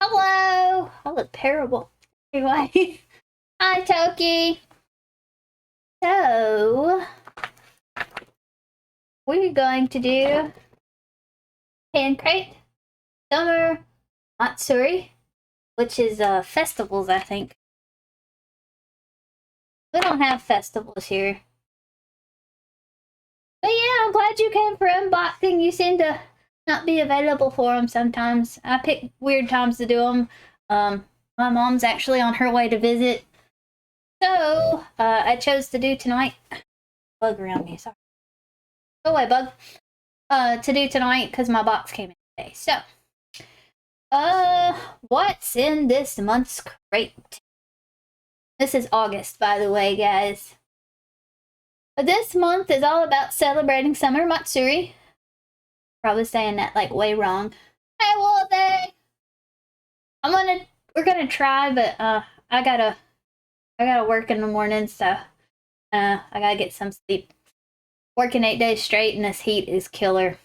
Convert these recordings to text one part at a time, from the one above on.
Hello! I look terrible. Anyway, hi Toki. So, we're going to do JapanCrate Summer Matsuri, which is festivals, I think. We don't have festivals here. But yeah, I'm glad you came for unboxing. You seem to not be available for them sometimes. I pick weird times to do them. My mom's actually on her way to visit. So, I chose to do tonight. Bug around me, sorry. Go away, bug. To do tonight because my box came in today. So, what's in this month's crate? This is August, by the way, guys. But this month is all about celebrating Summer Matsuri. Probably saying that like way wrong. Hey, Wolfie! We're gonna try, but I gotta work in the morning, so I gotta get some sleep. Working 8 days straight in this heat is killer.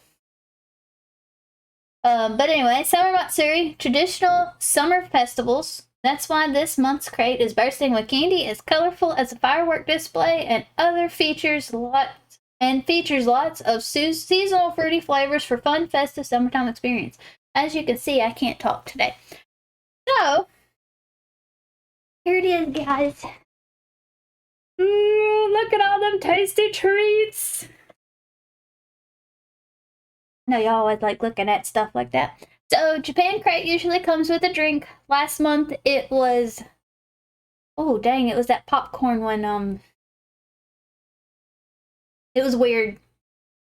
But anyway, Summer Matsuri, traditional summer festivals. That's why this month's crate is bursting with candy as colorful as a firework display and other features lots of seasonal fruity flavors for fun, festive summertime experience. As you can see, I can't talk today. So, here it is, guys. Ooh, look at all them tasty treats. I know y'all always like looking at stuff like that. So, JapanCrate usually comes with a drink. Last month it was, oh dang, it was that popcorn one. It was weird,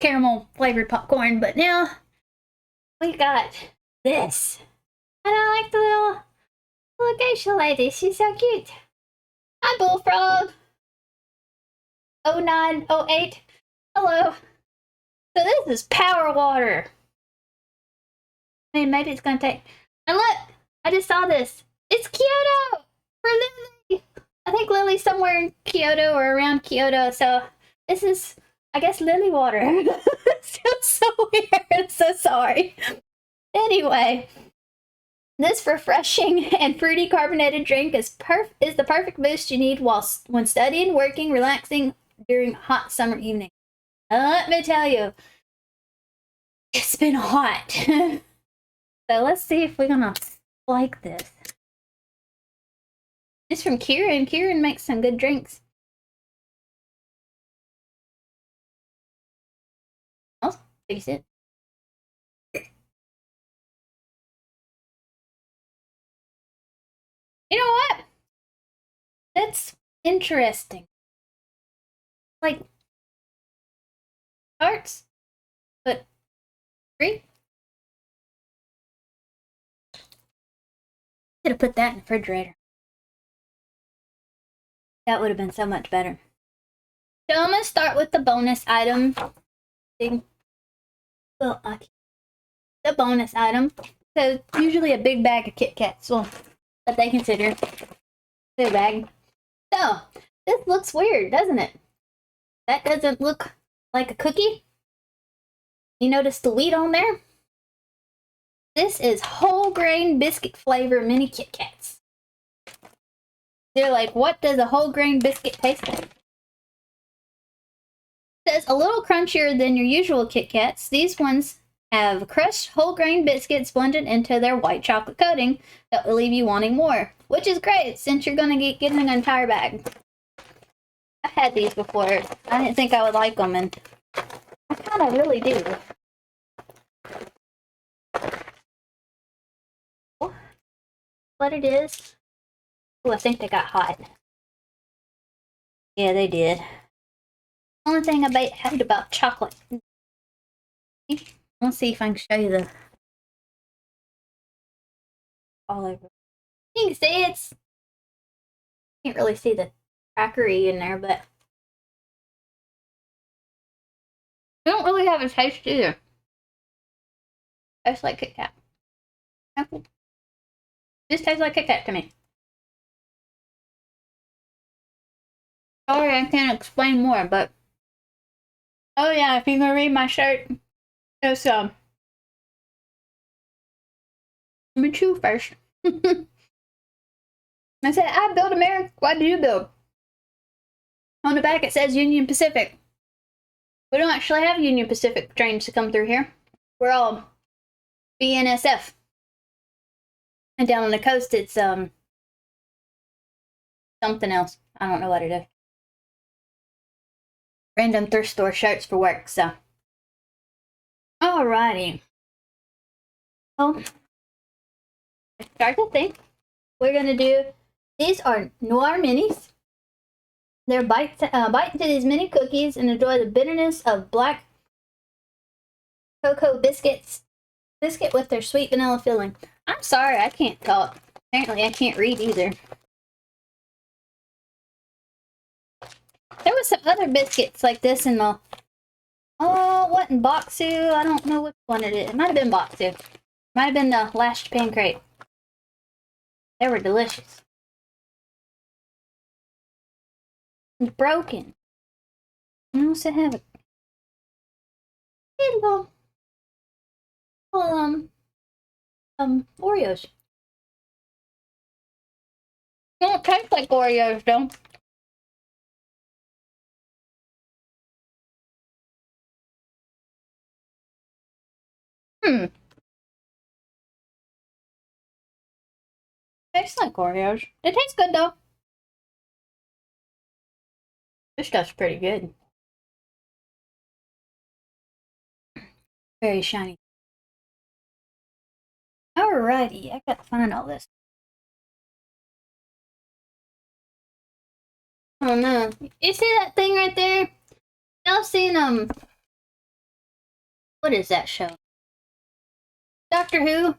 caramel flavored popcorn, but now we got this. And I like the little geisha lady. She's so cute. Hi, Bullfrog. 0908. Hello. So this is power water. I mean, maybe it's gonna take. And look, I just saw this. It's Kyoto for Lily. I think Lily's somewhere in Kyoto or around Kyoto. So this is, I guess, Lily water. It feels so weird. I'm so sorry. Anyway, this refreshing and fruity carbonated drink is the perfect boost you need when studying, working, relaxing during hot summer evenings. Let me tell you, it's been hot. So let's see if we're gonna like this. It's from Kieran. Kieran makes some good drinks. I'll fix it. You know what? That's interesting. Like, tarts, but free. Should have put that in the refrigerator. That would have been so much better. So I'm gonna start with the bonus item. Well, the bonus item. So usually a big bag of Kit Kats. Well, that they consider big bag. So this looks weird, doesn't it? That doesn't look like a cookie. You notice the wheat on there? This is whole grain biscuit flavor mini Kit Kats. They're like, what does a whole grain biscuit taste like? It says a little crunchier than your usual Kit Kats. These ones have crushed whole grain biscuits blended into their white chocolate coating that will leave you wanting more, which is great since you're going to get an entire bag. I've had these before. I didn't think I would like them, and I kind of really do. What it is? Oh, I think they got hot. Yeah, they did. Only thing I hate about chocolate. Let's see if I can show you the all over. You can see it's. Can't really see the crackery in there, but they don't really have a taste either. Tastes like Kit Kat. This tastes like Kit Kat to me. Sorry, I can't explain more, but oh yeah, if you can read my shirt, it's let me chew first. I said, I build America. Why do you build? On the back it says Union Pacific. We don't actually have Union Pacific trains to come through here. We're all BNSF. And down on the coast it's something else. I don't know what it is. Random thrift store shirts for work, so. Alrighty. Well, start the thing. We're gonna do, these are Noir Minis. They're bite into these mini cookies and enjoy the bitterness of black cocoa biscuit with their sweet vanilla filling. I'm sorry, I can't talk. Apparently I can't read either. There was some other biscuits like this in the, what in Boxu? I don't know which one it is. It might have been Boxu. Might have been the last JapanCrate. They were delicious. It's broken. I also have a little Oreos. They don't taste like Oreos though. Tastes like Oreos. It tastes good though. This stuff's pretty good. Very shiny. Alrighty, I gotta find all this. Oh no. You see that thing right there? Y'all seen, what is that show? Doctor Who?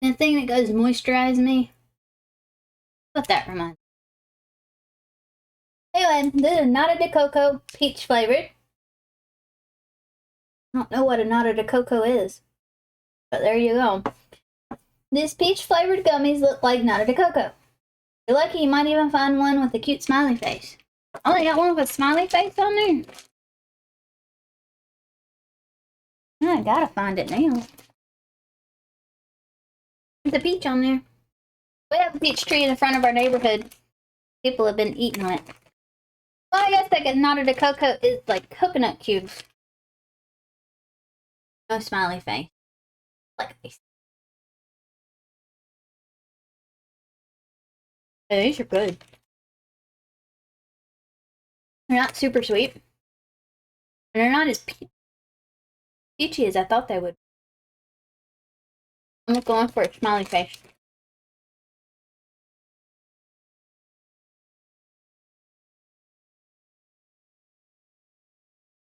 The thing that goes moisturize me? What that reminds me. Anyway, this is Nata de Coco, peach flavored. I don't know what a Nata de Coco is, but there you go. These peach flavored gummies look like Nata de Coco. If you're lucky, you might even find one with a cute smiley face. I only got one with a smiley face on there. I gotta find it now. There's a peach on there. We have a peach tree in the front of our neighborhood. People have been eating on it. Well, I guess like a Nata de Coco is like coconut cubes. No smiley face. Like this. Yeah, these are good. They're not super sweet. And they're not as peachy as I thought they would. I'm going for a smiley face.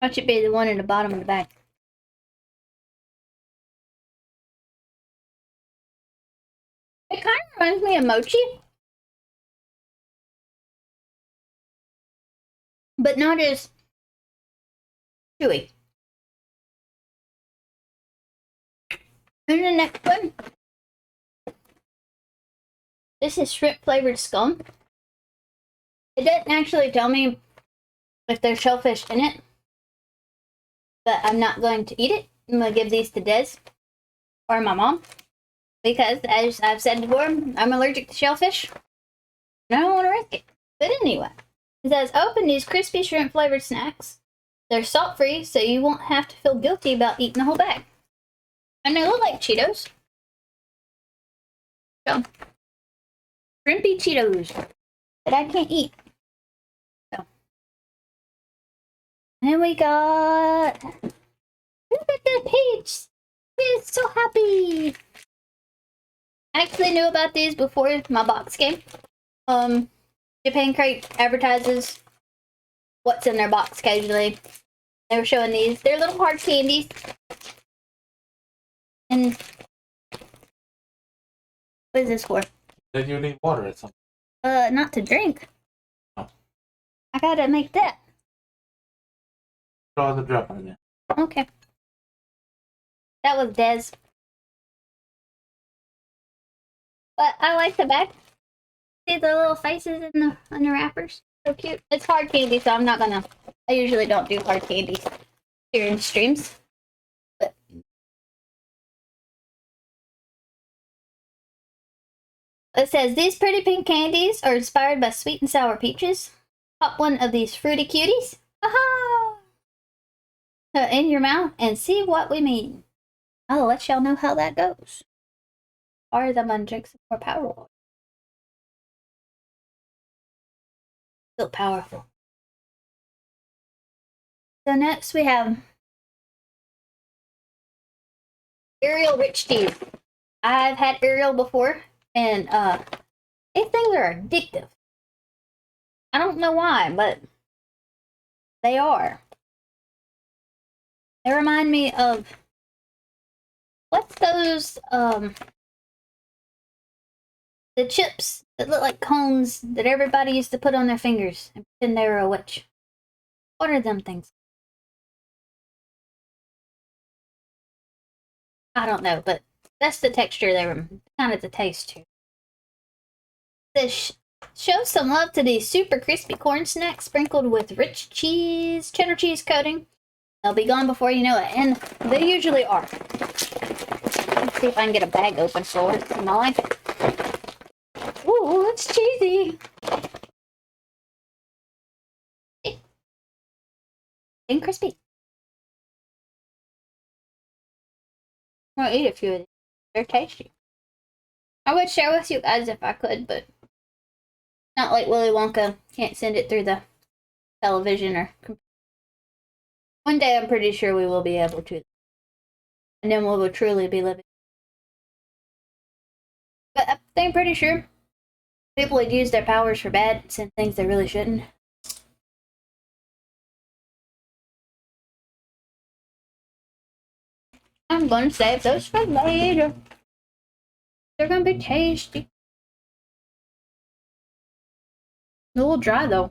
That should be the one in the bottom of the bag. It kind of reminds me of mochi. But not as chewy. And the next one. This is shrimp flavored scone. It doesn't actually tell me if there's shellfish in it. But I'm not going to eat it. I'm going to give these to Des or my mom. Because, as I've said before, I'm allergic to shellfish. And I don't want to risk it. But anyway, it says, open these crispy shrimp flavored snacks. They're salt free, so you won't have to feel guilty about eating the whole bag. And they look like Cheetos. So, shrimpy Cheetos that I can't eat. So, and then we got, look at the peach. It's so happy. I actually knew about these before my box came. JapanCrate advertises what's in their box occasionally. They were showing these. They're little hard candies. And what is this for? Then you need water or something. Not to drink. Oh. I gotta make that. Draw the drop on there. Okay. That was Des. But I like the back. See the little faces in the wrappers? So cute. It's hard candy, so I'm not gonna. I usually don't do hard candies here in streams. But It says, these pretty pink candies are inspired by sweet and sour peaches. Pop one of these fruity cuties. Aha! In your mouth and see what we mean. I'll let y'all know how that goes. Or I'm gonna drink some more power water. Feel powerful. So next we have Ariel Rich Tea. I've had Ariel before, and these things are addictive. I don't know why, but they are. They remind me of, what's those, the chips that look like cones that everybody used to put on their fingers and pretend they were a witch. What are them things? I don't know, but that's the texture they were, kind of the taste too. This show some love to these super crispy corn snacks sprinkled with rich cheese, cheddar cheese coating. They'll be gone before you know it, and they usually are. Let's see if I can get a bag open for it. And I like it. Ooh, it's cheesy. And crispy. I'll eat a few of these. They're tasty. I would share with you guys if I could, but not like Willy Wonka. Can't send it through the television or computer. One day I'm pretty sure we will be able to. And then we will truly be living. But I'm pretty sure people would use their powers for bad and send things they really shouldn't. I'm gonna save those for later. They're gonna be tasty. A little dry though.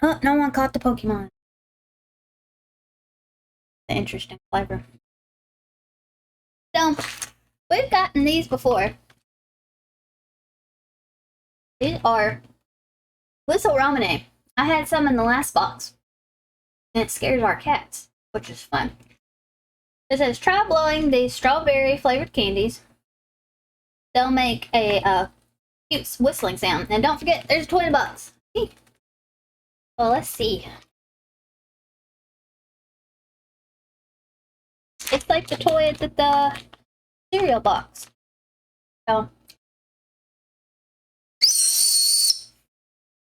Oh, no one caught the Pokemon. The interesting flavor. So, we've gotten these before. These are Whistle Ramune. I had some in the last box. And it scares our cats, which is fun. It says, try blowing these strawberry flavored candies. They'll make a cute whistling sound. And don't forget, there's $20. Well, let's see. It's like the toy at the cereal box. So,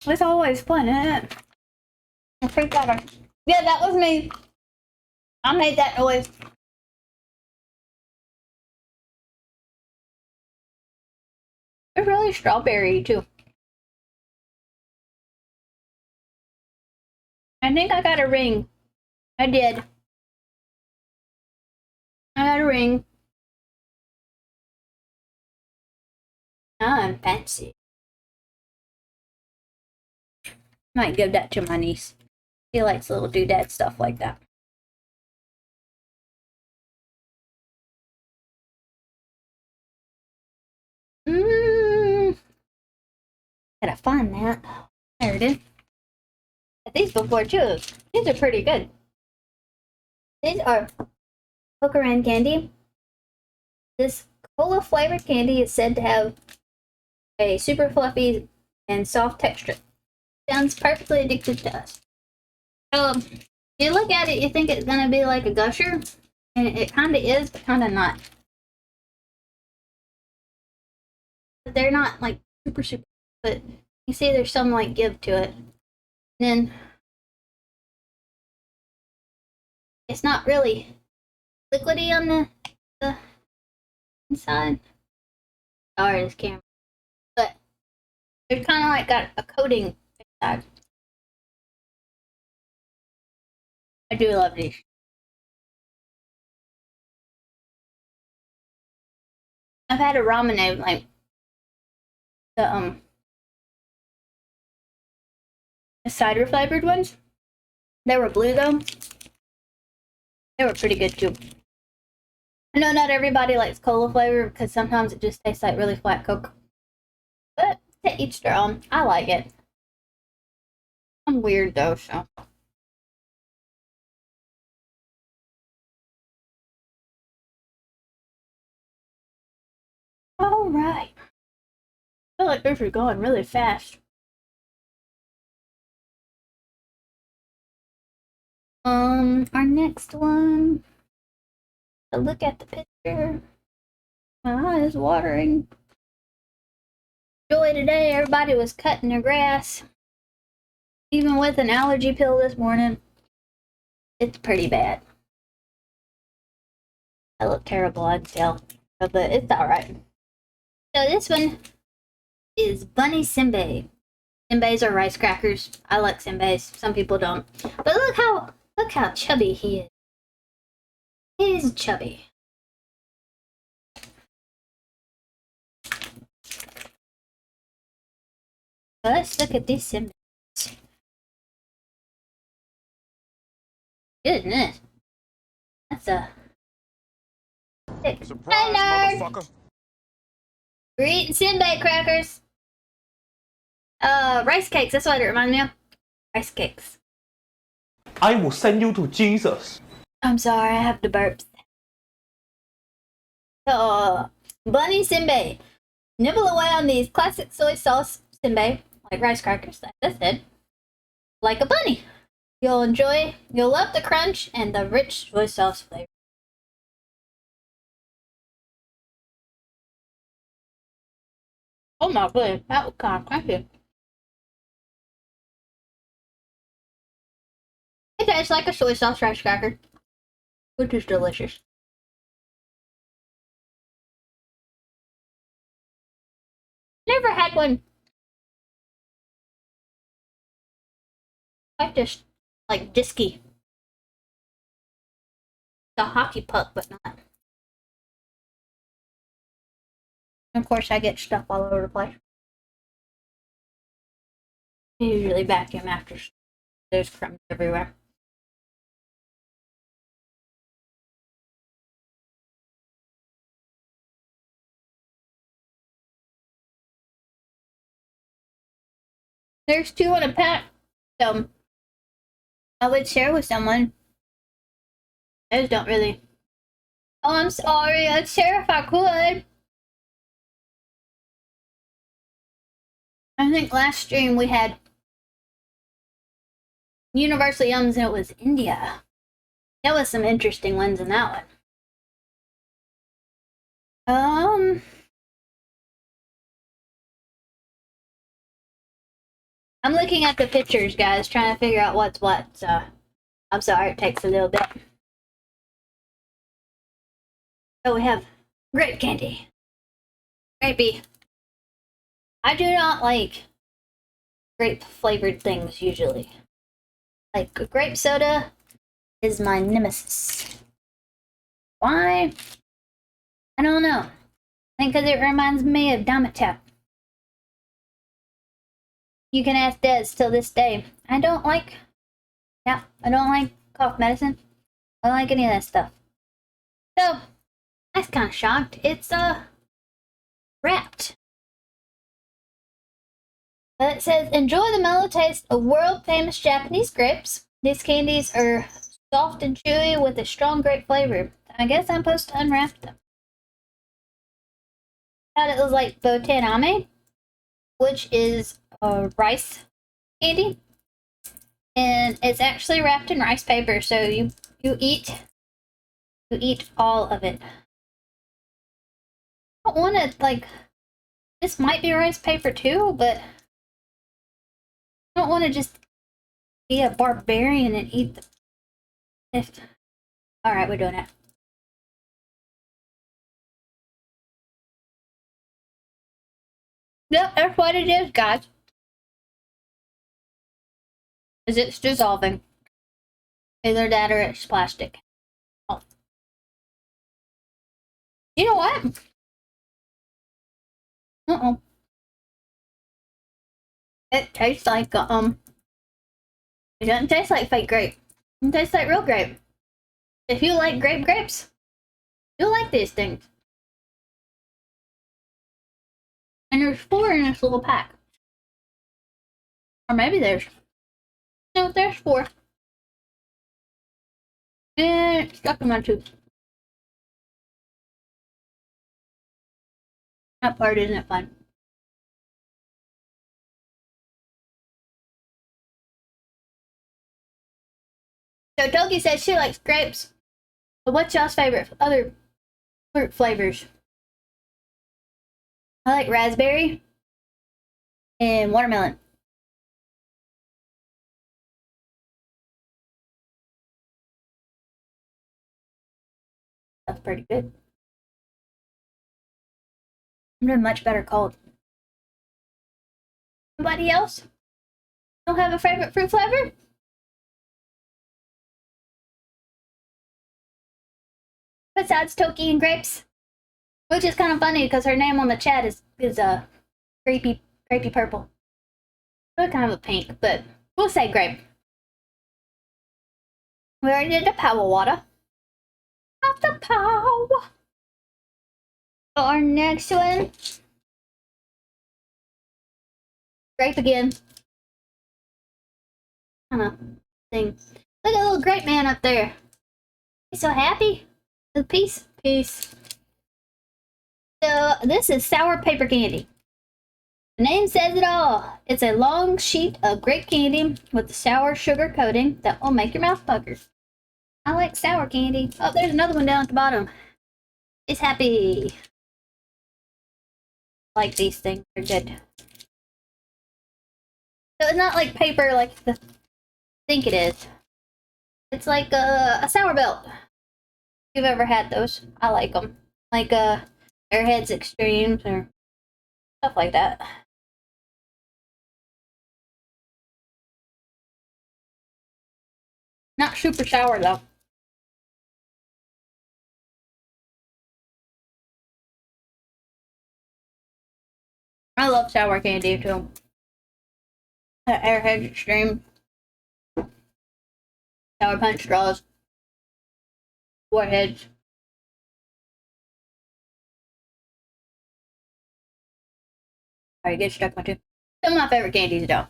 it's always fun, isn't it? I freaked out. Yeah, that was me. I made that noise. It's really strawberry too. I think I got a ring. I did. I got a ring. I'm fancy. Might give that to my niece. She likes little doodad stuff like that. Gotta find that. There it is. Had these before too. These are pretty good. These are Pokeran candy. This cola flavored candy is said to have a super fluffy and soft texture. Sounds perfectly addictive to us. If you look at it, you think it's gonna be like a gusher, and it kind of is, but kind of not. But they're not like super, but you see there's some like give to it. And then it's not really liquidy on the inside. Sorry, this camera. But it's kind of like got a coating inside. I do love these. I've had a ramen like the cider flavored ones. They were blue though. They were pretty good too. I know not everybody likes cola flavor because sometimes it just tastes like really flat Coke. But to each their own. I like it. I'm weird though, so. Alright. I feel like this is going really fast. Our next one. Look at the picture. My eye is watering. Joy today, everybody was cutting their grass. Even with an allergy pill this morning, it's pretty bad. I look terrible, I can tell. But it's alright. So this one is Bunny Senbei. Senbeis are rice crackers. I like senbeis. Some people don't. But look how chubby he is. He's chubby. Let's look at these senbeis. Goodness. That's a surprise, motherfucker. We're eating senbei crackers. Rice cakes. That's what it reminds me of. Rice cakes. I will send you to Jesus. I'm sorry, I have the burps. Bunny senbei. Nibble away on these classic soy sauce senbei, like rice crackers, like I said, like a bunny. You'll love the crunch and the rich soy sauce flavor. Oh my goodness, that was kind of crunchy. It tastes like a soy sauce rice cracker, which is delicious. Never had one like this, like disky. The hockey puck, but not. And of course, I get stuff all over the place. I usually vacuum after there's crumbs everywhere. There's 2 in a pack, so I would share with someone. Those don't really. Oh, I'm sorry. I'd share if I could. I think last stream we had Universal Yums and it was India. There was some interesting ones in that one. I'm looking at the pictures, guys, trying to figure out what's what, so I'm sorry it takes a little bit. So we have grape candy. Grapey. I do not like grape flavored things usually. Like grape soda is my nemesis. Why? I don't know. I think because it reminds me of Damatep. You can ask Des till this day. I don't like cough medicine. I don't like any of that stuff. So, I was kind of shocked. It's, wrapped. It says, enjoy the mellow taste of world-famous Japanese grapes. These candies are soft and chewy with a strong grape flavor. I guess I'm supposed to unwrap them. Thought it was like botaname, which is rice candy. And it's actually wrapped in rice paper, so you eat all of it. I don't want to, like, this might be rice paper too, but I don't want to just be a barbarian and eat the... Alright, we're doing it. Yep, that's what it is, guys. Is it's dissolving. Either that or it's plastic. Oh. You know what? It tastes like, it doesn't taste like fake grape. It tastes like real grape. If you like grapes, you'll like these things. And there's 4 in this little pack. Or maybe there's... No, there's 4. And it's stuck in my tooth. That part isn't fun. So Toki says she likes grapes. But what's y'all's favorite other fruit flavors? I like raspberry and watermelon. That's pretty good. I'm doing much better cold. Anybody else? Don't have a favorite fruit flavor? Besides Toki and grapes? Which is kind of funny because her name on the chat is grapey purple. So kind of a pink, but we'll say grape. We already did the power water. Have the power. So our next one. Grape again. Kind of thing. Look at the little grape man up there. He's so happy. Peace. Peace. So this is sour paper candy. The name says it all. It's a long sheet of grape candy with a sour sugar coating that will make your mouth pucker. I like sour candy. Oh, there's another one down at the bottom. It's happy. I like these things. They're good. So it's not like paper like I think it is. It's like a sour belt. If you've ever had those, I like them. Like Airheads Extremes or stuff like that. Not super sour though. I love sour candy too. Airheads Extreme. Sour Punch straws. Warheads. Alright, get stuck my tooth. Some of my favorite candies though.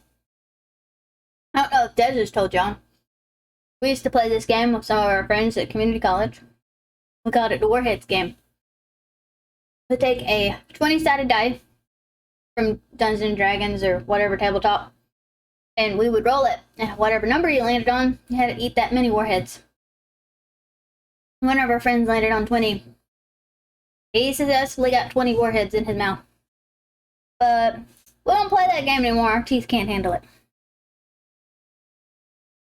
I don't know if Des has told y'all. We used to play this game with some of our friends at community college. We called it the Warheads game. We take a 20-sided die from Dungeons and Dragons or whatever tabletop, and we would roll it. And whatever number you landed on, you had to eat that many warheads. One of our friends landed on 20. He successfully got 20 warheads in his mouth. But we don't play that game anymore. Our teeth can't handle it.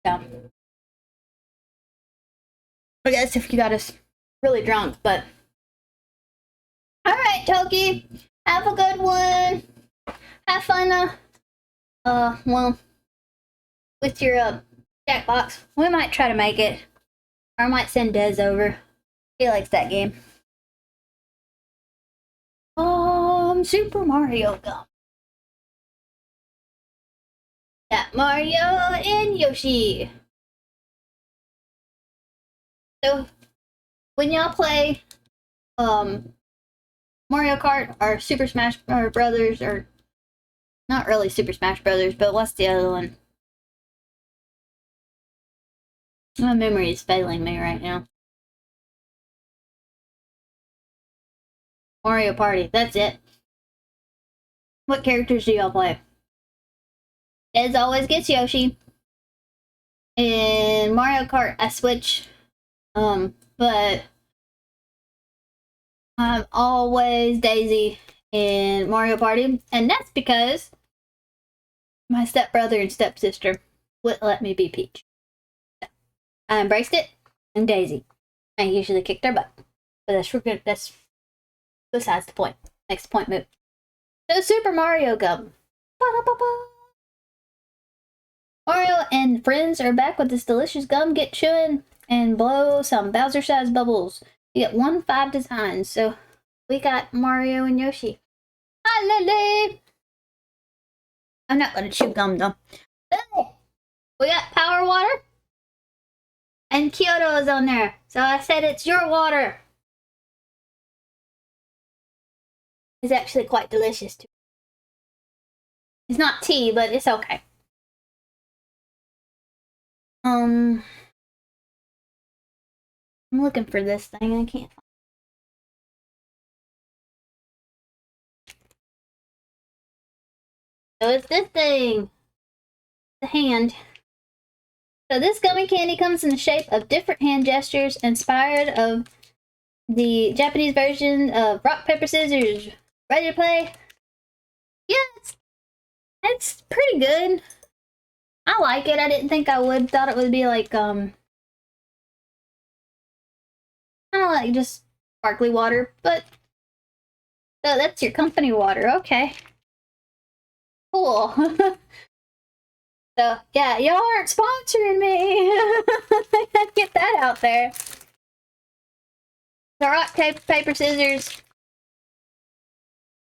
So I guess if you got us really drunk, but alright, Toki. Have a good one. Have fun, well, with your, Jackbox. We might try to make it. Or I might send Des over. He likes that game. Super Mario Gum. Got Mario and Yoshi. So, when y'all play, Mario Kart or Super Smash Brothers, or not really Super Smash Brothers, but what's the other one? My memory is failing me right now. Mario Party, that's it. What characters do y'all play? As always gets Yoshi. In Mario Kart, I switch. But I'm always Daisy in Mario Party, and that's because my stepbrother and stepsister wouldn't let me be Peach. I embraced it. I'm Daisy. I usually kick their butt, but that's besides the point. Next point move. So Super Mario Gum. Ba-da-ba-ba. Mario and friends are back with this delicious gum. Get chewing and blow some Bowser-sized bubbles. You get 1-5 designs. So we got Mario and Yoshi. Hi, Lily! I'm not gonna chew gum though. Lily! We got Power Water. And Kyoto is on there. So I said it's your water. It's actually quite delicious too. It's not tea, but it's okay. I'm looking for this thing. I can't find So it's this thing. The hand. So this gummy candy comes in the shape of different hand gestures inspired of the Japanese version of rock, paper, scissors. Ready to play? Yeah, it's pretty good. I like it. I didn't think I would. Thought it would be like, kind of like just sparkly water, but so that's your company water. Okay. Cool. So, yeah, y'all aren't sponsoring me. Get that out there. The rock, paper, scissors.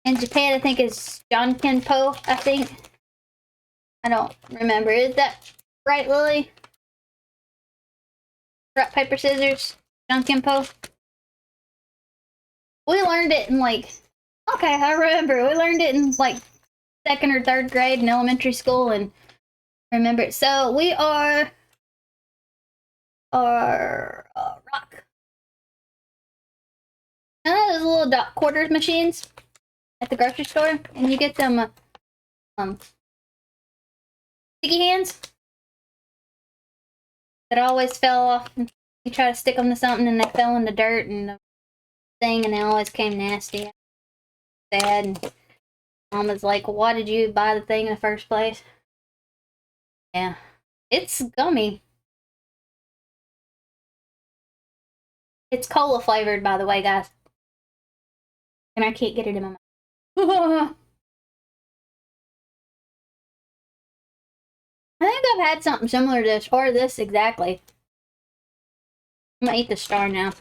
In Japan, I think it's JapanCrate, I think. I don't remember. Is that right, Lily? Rock, paper, scissors. JapanCrate. We learned it in like, okay, I remember. We learned it in like 2nd or 3rd grade in elementary school and remember it. So we are rock. Those little dot quarters machines at the grocery store, and you get them sticky hands that always fell off. You try to stick them to something and they fell in the dirt and the thing, and they always came nasty. Sad. And Mom was like, "Why did you buy the thing in the first place?" Yeah, it's gummy. It's cola flavored, by the way, guys. And I can't get it in my mouth. I think I've had something similar to this, or this exactly. I'm gonna eat the star now.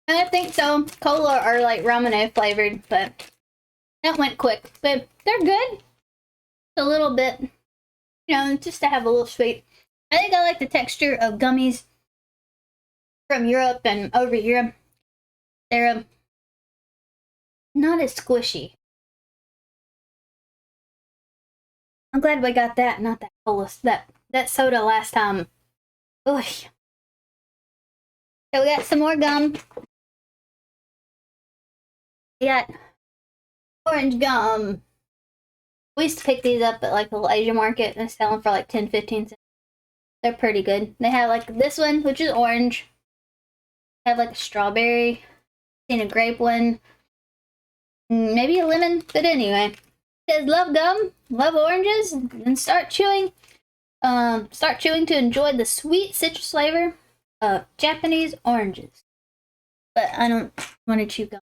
I think so. Cola or like ramune flavored, but that went quick. But they're good. A little bit, you know, just to have a little sweet. I think I like the texture of gummies from Europe and over here. They're not as squishy. I'm glad we got that, not that cola, that soda last time. Ugh. So we got some more gum. We got orange gum. We used to pick these up at like the little Asian market and sell them for like 10-15 cents. They're pretty good. They have like this one, which is orange. They have like a strawberry, and a grape one, maybe a lemon, but anyway. It says love gum, love oranges, and start chewing to enjoy the sweet citrus flavor of Japanese oranges. But I don't want to chew gum.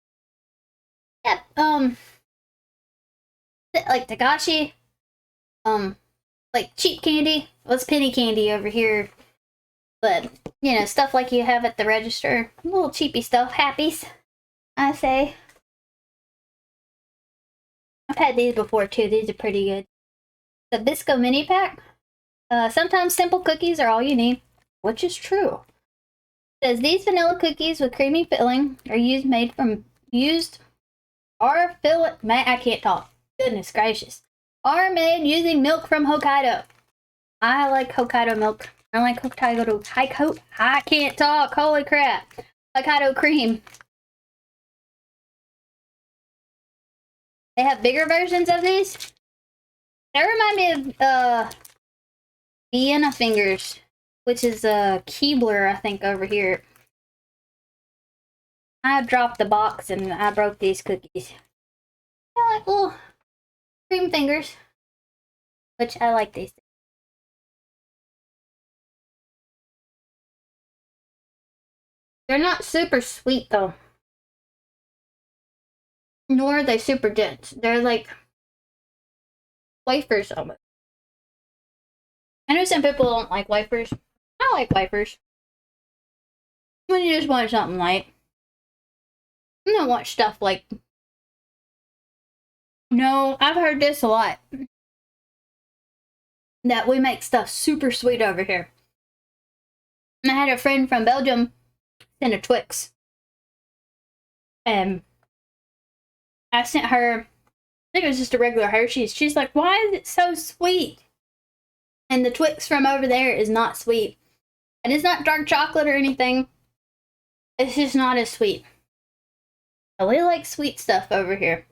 Yeah, like Tagashi, like cheap candy. Well, it's penny candy over here, but you know, stuff like you have at the register, little cheapy stuff, happies, I say. I've had these before too. These are pretty good. The Bisco mini pack. Sometimes simple cookies are all you need, which is true. It says these vanilla cookies with creamy filling are I can't talk. Goodness gracious. Are made using milk from Hokkaido. I like Hokkaido milk. I like I can't talk. Holy crap. Hokkaido cream. They have bigger versions of these. They remind me of Vienna fingers, which is a Keebler, I think, over here. I dropped the box and I broke these cookies. I like little cream fingers, which I like these. They're not super sweet though, nor are they super dense. They're like wafers almost. I know some people don't like wafers. I like wafers. When you just want something light. I don't want stuff like... No, I've heard this a lot. That we make stuff super sweet over here. And I had a friend from Belgium send a Twix. And I sent her, I think it was just a regular Hershey's. She's like, why is it so sweet? And the Twix from over there is not sweet. And it's not dark chocolate or anything. It's just not as sweet. We like sweet stuff over here.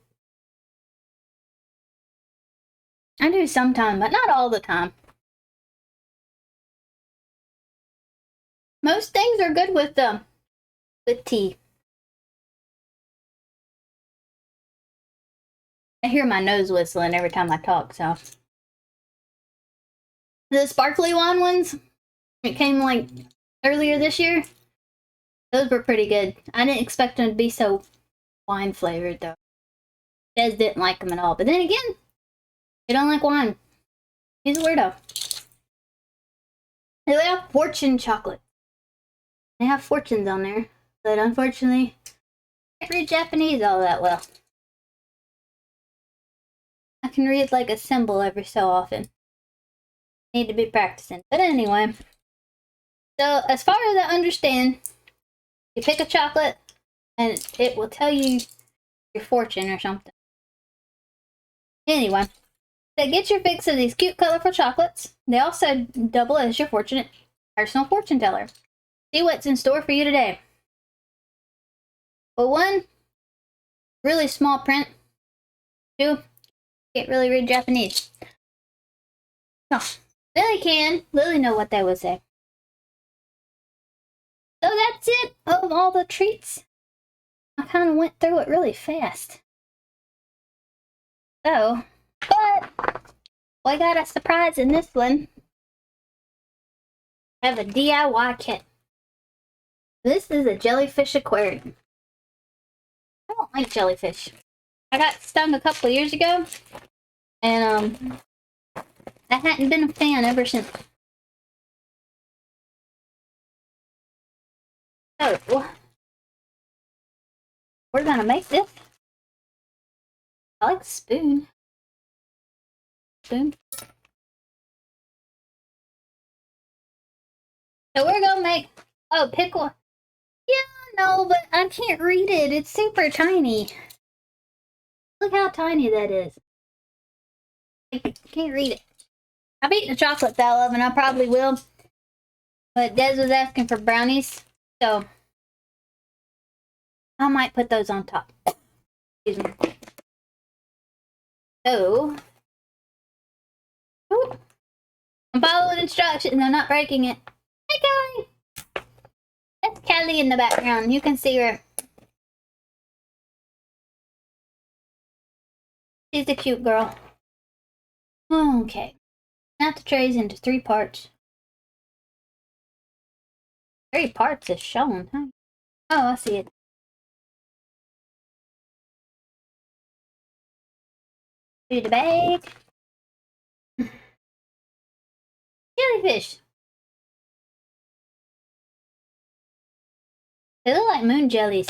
I do sometimes, but not all the time. Most things are good with tea. I hear my nose whistling every time I talk, so. The sparkly wine ones, it came like earlier this year. Those were pretty good. I didn't expect them to be so wine flavored though. Des didn't like them at all. But then again, they don't like wine. He's a weirdo. They have fortune chocolate. They have fortunes on there, but unfortunately, I can't read Japanese all that well. I can read like a symbol every so often. Need to be practicing. But anyway, so as far as I understand, you pick a chocolate and it will tell you your fortune or something. Anyway, so get your fix of these cute, colorful chocolates. They also double as your fortunate personal fortune teller. See what's in store for you today. Well, 1, really small print. 2, can't really read Japanese. Oh, Lily can. Lily know what they would say. So that's it of all the treats. I kind of went through it really fast. So, but I got a surprise in this one. I have a DIY kit. This is a jellyfish aquarium. I don't like jellyfish. I got stung a couple years ago, and I hadn't been a fan ever since. So, we're gonna make this. I like spoon. Spoon. So we're gonna make, oh, pickle. Yeah, no, but I can't read it. It's super tiny. Look how tiny that is. I can't read it. I've eaten the chocolates out of, and I probably will. But Des was asking for brownies, so I might put those on top. Excuse me. So, I'm following instructions. I'm not breaking it. Hey, Callie! That's Callie in the background. You can see her. She's a cute girl. Okay. Snap the trays into 3 parts. 3 parts is shown, huh? Oh, I see it. Do the bag. Jellyfish. They look like moon jellies.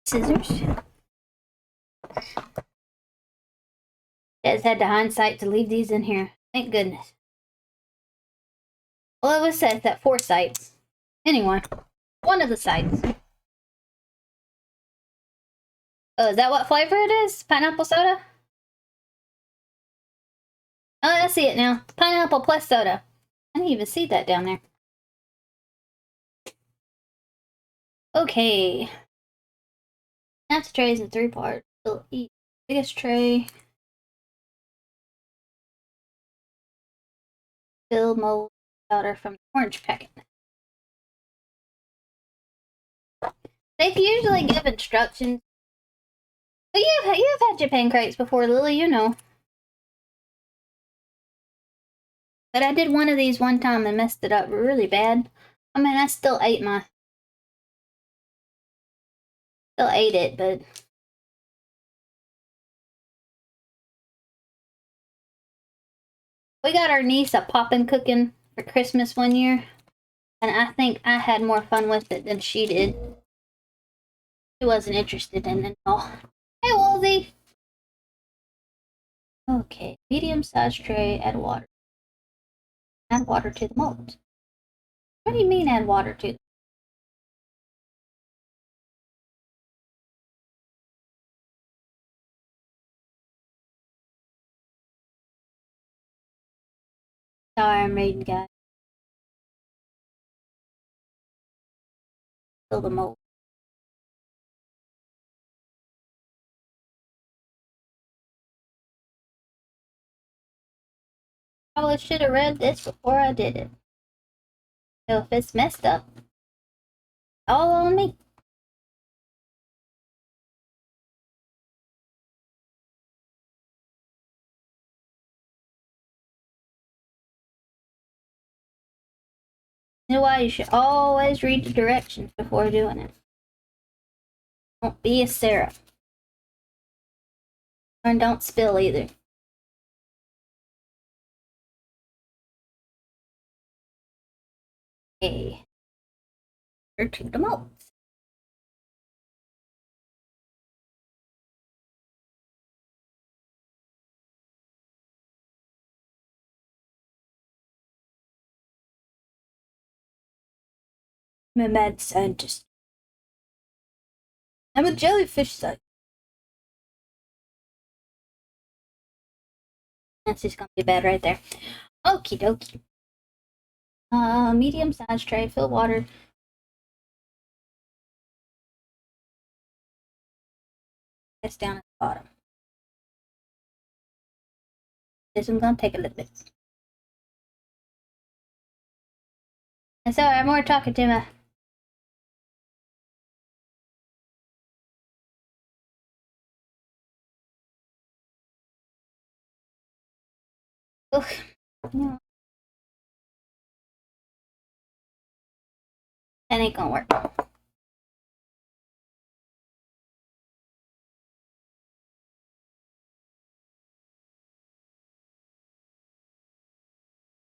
Scissors. Des had the hindsight to leave these in here. Thank goodness. Well, it was said that 4 sites. Anyway, one of the sites. Oh, is that what flavor it is? Pineapple soda? Oh, I see it now. Pineapple plus soda. I didn't even see that down there. Okay. Snap the trays in 3 parts. So each biggest tray. Fill mold powder from the orange packet. They usually give instructions. But you've had JapanCrates before, Lily, you know. But I did one of these one time and messed it up really bad. I mean, I still ate it, but we got our niece a poppin' cooking for Christmas one year, and I think I had more fun with it than she did. She wasn't interested in it at all. Hey, Woolsey! Okay, medium-sized tray, add water. Add water to the mold. What do you mean add water to them? Sorry, I'm reading, guys. Fill the mold. Probably should have read this before I did it. So if it's messed up, all on me. You know why you should always read the directions before doing it. Don't be a Sarah. And don't spill either. Okay. Or to the molds. I'm a mad scientist. I'm a jellyfish scientist. That's just gonna be bad right there. Okie dokie. Medium size tray, fill water. That's down at the bottom. This one's gonna take a little bit. And sorry, I'm more talking to my. Ugh. No. That ain't gonna work.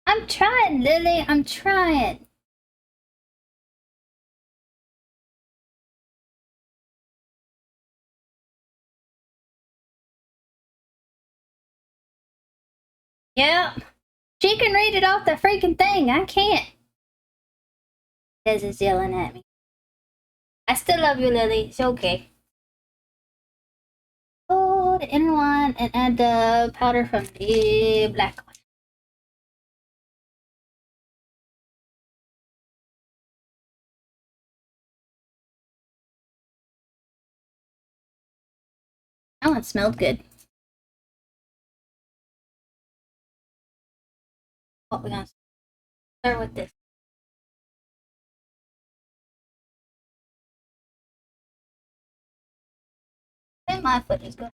I'm trying, Lily. I'm trying. Yeah. She can read it off the freaking thing. I can't. Des is yelling at me. I still love you, Lily. It's okay. Oh, the inner one and add the powder from the black one. That one smelled good. What we gonna start with this? I think my foot is good.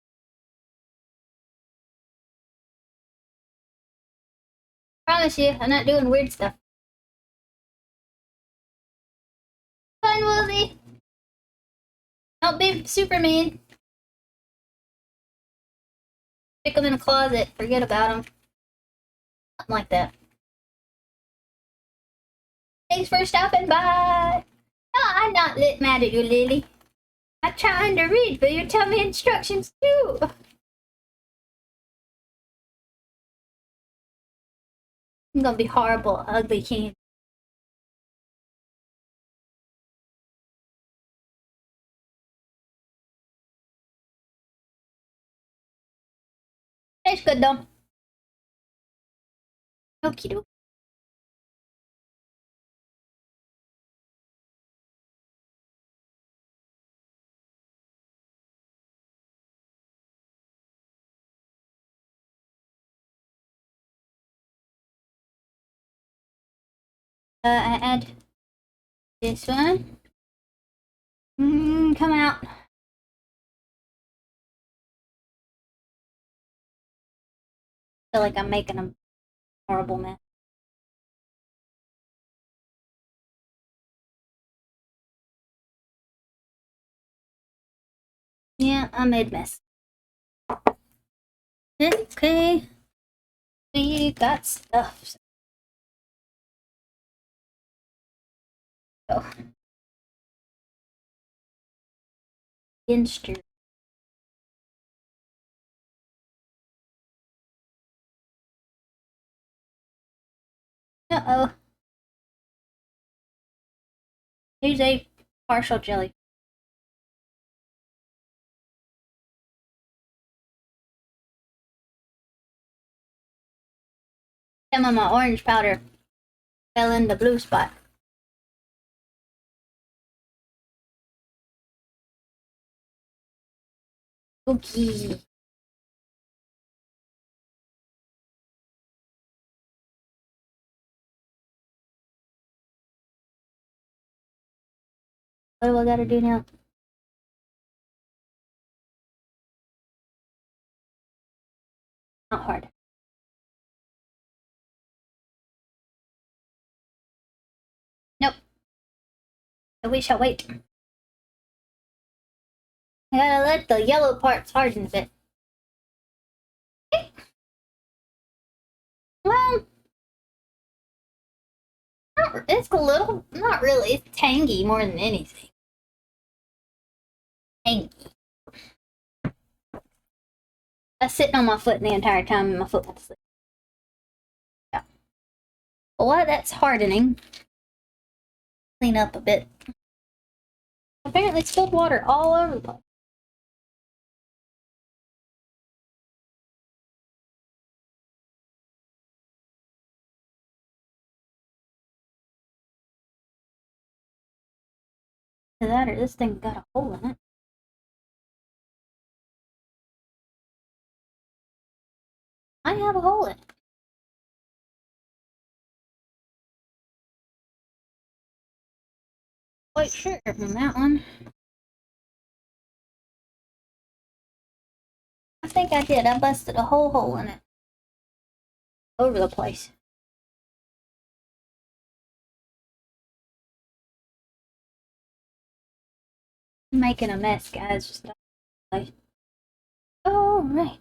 Promise you, I'm not doing weird stuff. Fine, Woolsey. Don't be super mean. Stick them in a closet. Forget about them. Something like that. Thanks for stopping by. No, I'm not mad at you, Lily. I'm trying to read, but you tell me instructions too. I'm gonna be horrible, ugly king. Tastes good though. Okie doke. I add this one. Come out. Feel like I'm making a horrible mess. Yeah, I made a mess. Okay. We got stuff. So. Instrument. Uh-oh. Here's a partial jelly. Some of my orange powder fell in the blue spot. Okay. What do I gotta do now? Not hard. Nope. We shall wait. I gotta let the yellow parts harden a bit. Okay. Well, it's a little, not really. It's tangy more than anything. Tangy. I was sitting on my foot the entire time and my foot went to sleep. Yeah. But while that's hardening, clean up a bit. Apparently spilled water all over the place. Either that or this thing got a hole in it. I have a hole in it. Quite sure on that one. I think I did. I busted a whole hole in it. Over the place. I'm making a mess, guys. Just like, alright.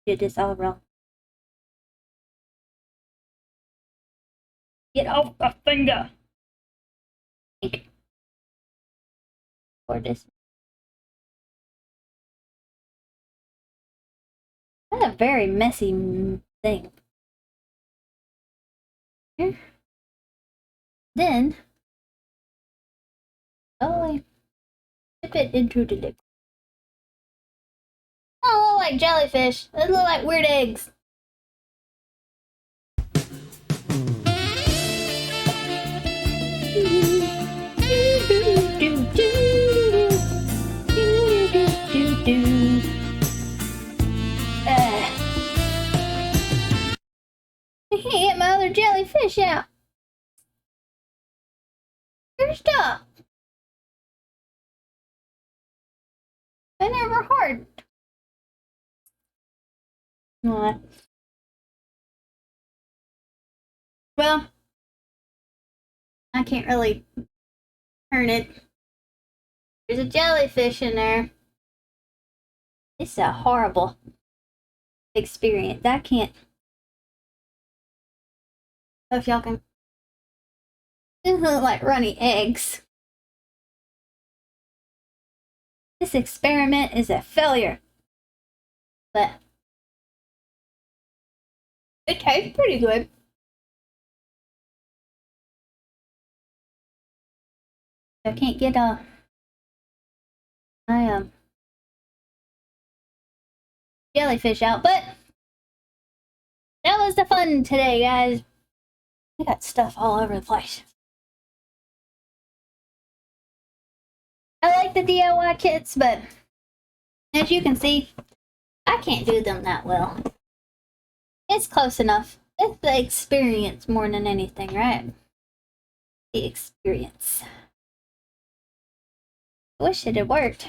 Did this all wrong. Get off the finger! Or this. That's a very messy thing. Here. Then, I dip it into the liquid. Oh, look like jellyfish. They look like weird eggs. I can't get my other jellyfish out. First up. They never hard. What? Well, I can't really turn it. There's a jellyfish in there. It's a horrible experience. I can't. If y'all can. This look like runny eggs. This experiment is a failure. But it tastes pretty good. I can't get my jellyfish out, but that was the fun today, guys. I got stuff all over the place. I like the DIY kits, but as you can see, I can't do them that well. It's close enough. It's the experience more than anything, right? The experience. I wish it had worked.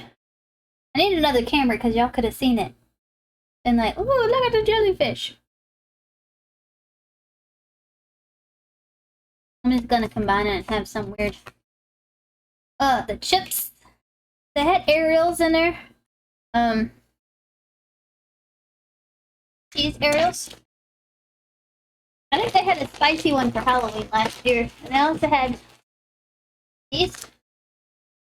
I need another camera because y'all could have seen it. And like, ooh, look at the jellyfish. I'm just gonna combine it and have some weird. The chips. They had Ariels in there. Cheese Ariels. I think they had a spicy one for Halloween last year. And they also had these.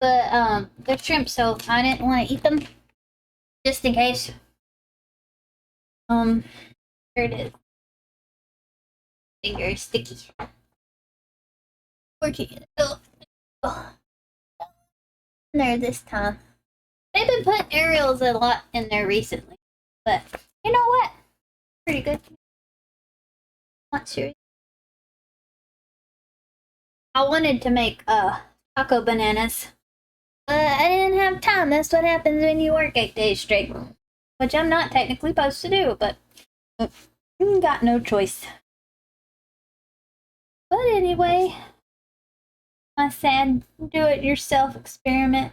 But they're shrimp, so I didn't want to eat them. Just in case. Here it is. Finger is sticky. Working it. Oh. There this time. They've been putting Ariels a lot in there recently. But you know what? Pretty good. Not serious. I wanted to make taco bananas. But I didn't have time. That's what happens when you work 8 days straight. Which I'm not technically supposed to do, but got no choice. But anyway, my sad do-it-yourself experiment.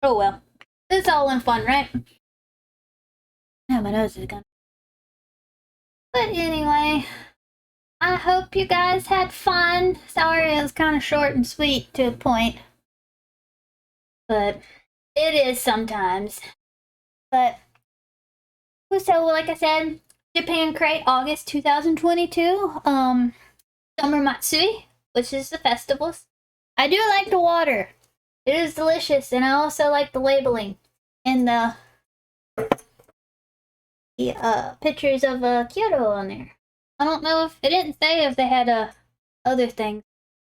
Oh well. It's all in fun, right? Yeah, my nose is gone. But anyway, I hope you guys had fun. Sorry it was kind of short and sweet to a point. But it is sometimes. But, so like I said, JapanCrate, August 2022. Summer Matsuri, which is the festivals. I do like the water. It is delicious, and I also like the labeling and the pictures of Kyoto on there. I don't know if it didn't say if they had other things.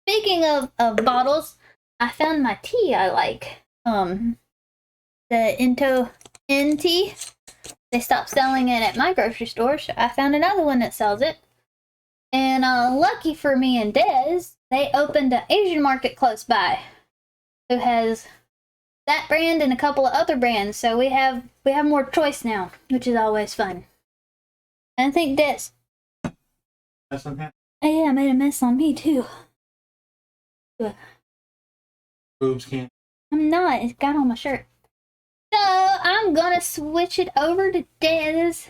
Speaking of bottles, I found my tea I like. The N tea. They stopped selling it at my grocery store, so I found another one that sells it. And lucky for me and Dez, they opened an Asian market close by, who has that brand and a couple of other brands. So we have more choice now, which is always fun. And I think Dez. That's okay. Oh yeah, I made a mess on me too. Boobs can't. I'm not. It got on my shirt. So I'm gonna switch it over to Dez,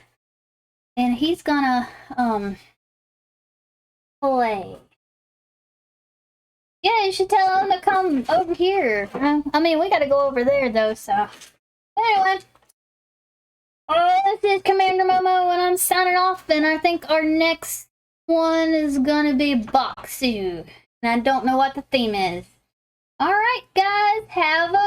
and he's gonna play. Yeah, you should tell him to come over here. I mean, we gotta go over there though. So anyway, this is Commander Momo, and I'm signing off. And I think our next one is gonna be Boxu, and I don't know what the theme is. All right, guys, have a